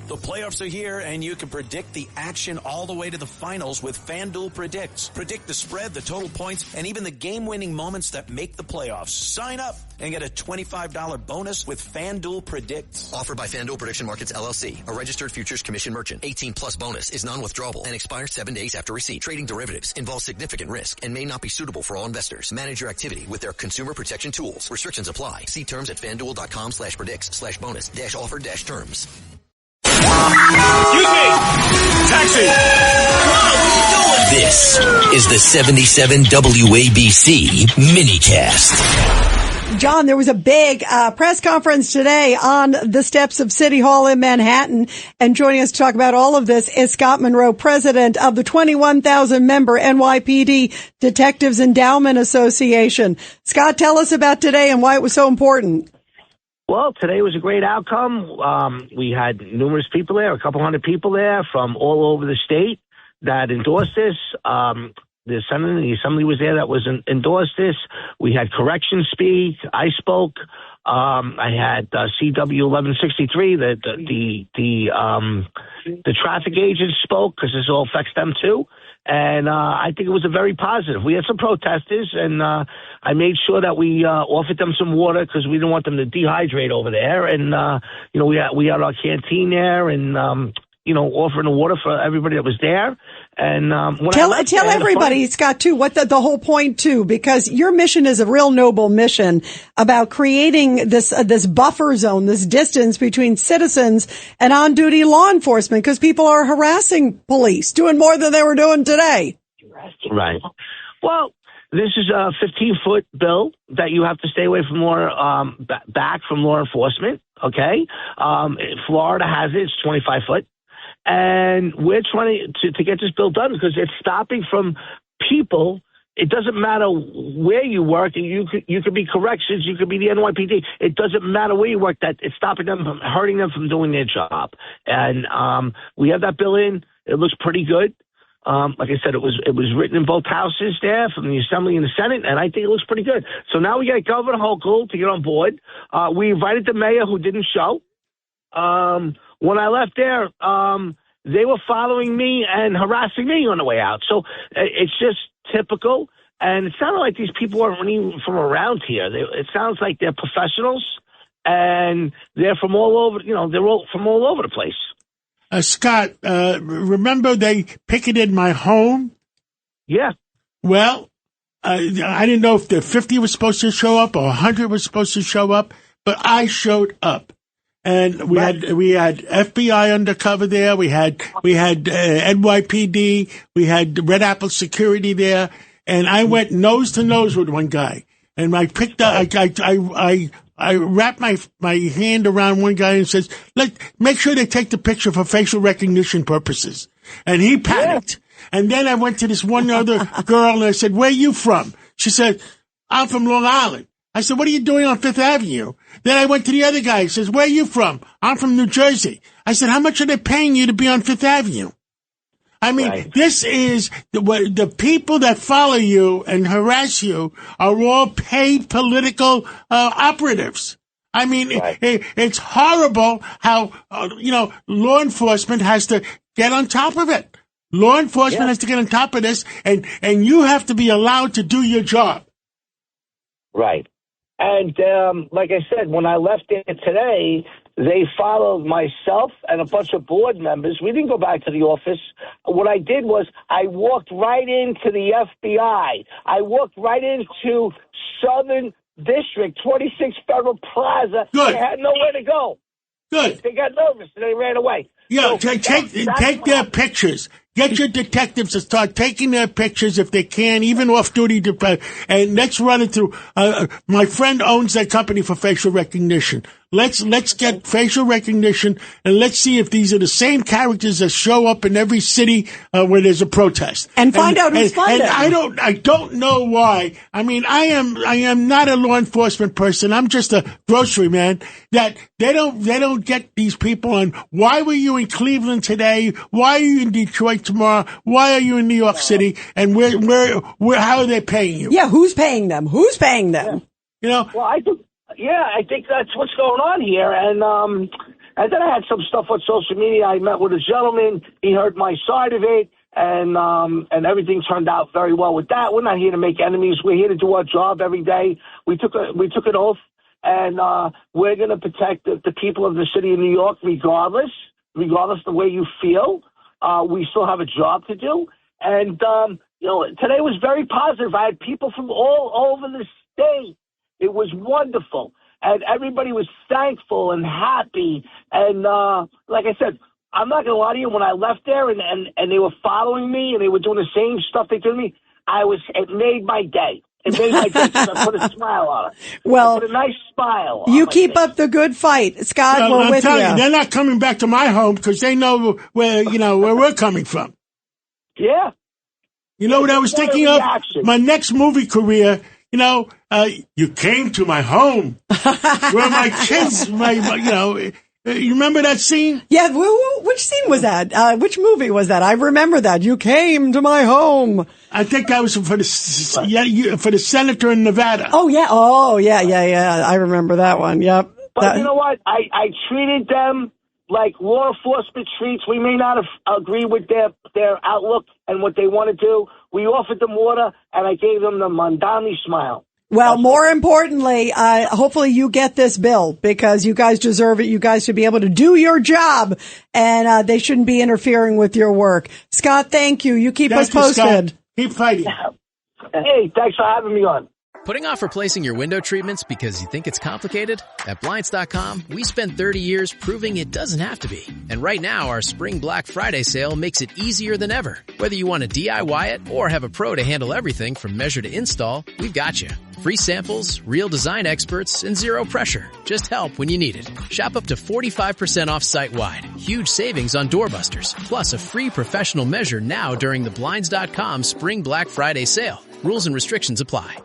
The playoffs are here, and you can predict the action all the way to the finals with FanDuel Predicts. Predict the spread, the total points, and even the game-winning moments that make the playoffs. Sign up and get a $25 bonus with FanDuel Predicts. Offered by FanDuel Prediction Markets, LLC, a registered futures commission merchant. 18-plus bonus is non-withdrawable and expires 7 days after receipt. Trading derivatives involves significant risk and may not be suitable for all investors. Manage your activity with their consumer protection tools. Restrictions apply. See terms at FanDuel.com/predicts/bonus-offer-terms. Excuse me! Taxi! This is the 77 WABC minicast. John, there was a big press conference today on the steps of City Hall in Manhattan. And joining us to talk about all of this is Scott Munro, president of the 21,000-member NYPD Detectives Endowment Association. Scott, tell us about today and why it was so important. Well, today was a great outcome. We had numerous people there, a couple hundred people there from all over the state that endorsed this. The Senate and the Assembly was there that endorsed this. We had corrections speak. I spoke. I had CW 1163. The traffic agents spoke because this all affects them too. And I think it was a very positive. We had some protesters, and I made sure that we offered them some water because we didn't want them to dehydrate over there. And we had our canteen there, and offering the water for everybody that was there. And tell everybody, Scott, too, what the whole point too, because your mission is a real noble mission about creating this buffer zone, this distance between citizens and on-duty law enforcement, because people are harassing police, doing more than they were doing today. Right. Well, this is a 15-foot bill that you have to stay away from back from law enforcement. Okay. Florida has it. It's 25 foot. And we're trying to get this bill done because it's stopping from people. It doesn't matter where you work. You could be corrections. You could be the NYPD. It doesn't matter where you work. That it's stopping them from hurting them from doing their job. And we have that bill in. It looks pretty good. Like I said, it was written in both houses there from the Assembly and the Senate, and I think it looks pretty good. So now we got Governor Hochul to get on board. We invited the mayor who didn't show. When I left there, they were following me and harassing me on the way out. So it's just typical. And it sounded like these people aren't even from around here. It sounds like they're professionals, and they're from all over. They're all from all over the place. Scott, remember they picketed my home? Yeah. Well, I didn't know if the 50 was supposed to show up or 100 was supposed to show up, but I showed up. And we had FBI undercover there. We had NYPD. We had Red Apple Security there. And I went nose to nose with one guy. And I picked up, I wrapped my hand around one guy and says, make sure they take the picture for facial recognition purposes. And he panicked. Yeah. And then I went to this one other girl and I said, where are you from? She said, I'm from Long Island. I said, what are you doing on Fifth Avenue? Then I went to the other guy. He says, where are you from? I'm from New Jersey. I said, how much are they paying you to be on Fifth Avenue? I mean, right. This is the people that follow you and harass you are all paid political operatives. I mean, right. It's horrible how, law enforcement has to get on top of it. Law enforcement has to get on top of this, and you have to be allowed to do your job. Right. And like I said, when I left there today, they followed myself and a bunch of board members. We didn't go back to the office. What I did was I walked right into the FBI. I walked right into Southern District, 26 Federal Plaza. Good. They had nowhere to go. Good. They got nervous and they ran away. Yeah, so take their pictures. Get your detectives to start taking their pictures if they can, even off-duty, and let's run it through. My friend owns that company for facial recognition. Let's get facial recognition, and let's see if these are the same characters that show up in every city where there's a protest. And find out who's funding. And I don't know why. I mean, I am not a law enforcement person. I'm just a grocery man. That they don't get these people on. Why were you in Cleveland today? Why are you in Detroit tomorrow? Why are you in New York City? And where how are they paying you? Yeah, who's paying them? Who's paying them? You know? Well, I think that's what's going on here. And And then I had some stuff on social media. I met with a gentleman. He heard my side of it, and everything turned out very well with that. We're not here to make enemies. We're here to do our job every day. We took an oath, and we're going to protect the people of the city of New York, regardless of the way you feel. We still have a job to do. And, today was very positive. I had people from all over the state. It was wonderful. And everybody was thankful and happy. And like I said, I'm not going to lie to you. When I left there and they were following me and they were doing the same stuff they did to me, it made my day. It made my day because I put a smile on it. Well, I put a nice smile on you my keep face. up the good fight. Scott, we're I'm with telling you. They're not coming back to my home because they know where we're coming from. Yeah. You know what I was What a thinking of? reaction. My next movie career, you came to my home where my kids, you remember that scene? Yeah, which scene was that? Which movie was that? I remember that. You came to my home. I think that was for the senator in Nevada. Oh, yeah. I remember that one. Yep. But you know what? I treated them like law enforcement treats. We may not have agreed with their outlook and what they want to do. We offered them water, and I gave them the Mondani smile. Well, more importantly, hopefully you get this bill because you guys deserve it. You guys should be able to do your job, and they shouldn't be interfering with your work. Scott, thank you. You keep us posted. Scott. Keep fighting. Hey, thanks for having me on. Putting off replacing your window treatments because you think it's complicated? At Blinds.com, we spent 30 years proving it doesn't have to be. And right now, our Spring Black Friday sale makes it easier than ever. Whether you want to DIY it or have a pro to handle everything from measure to install, we've got you. Free samples, real design experts, and zero pressure. Just help when you need it. Shop up to 45% off site-wide. Huge savings on doorbusters. Plus a free professional measure now during the Blinds.com Spring Black Friday sale. Rules and restrictions apply.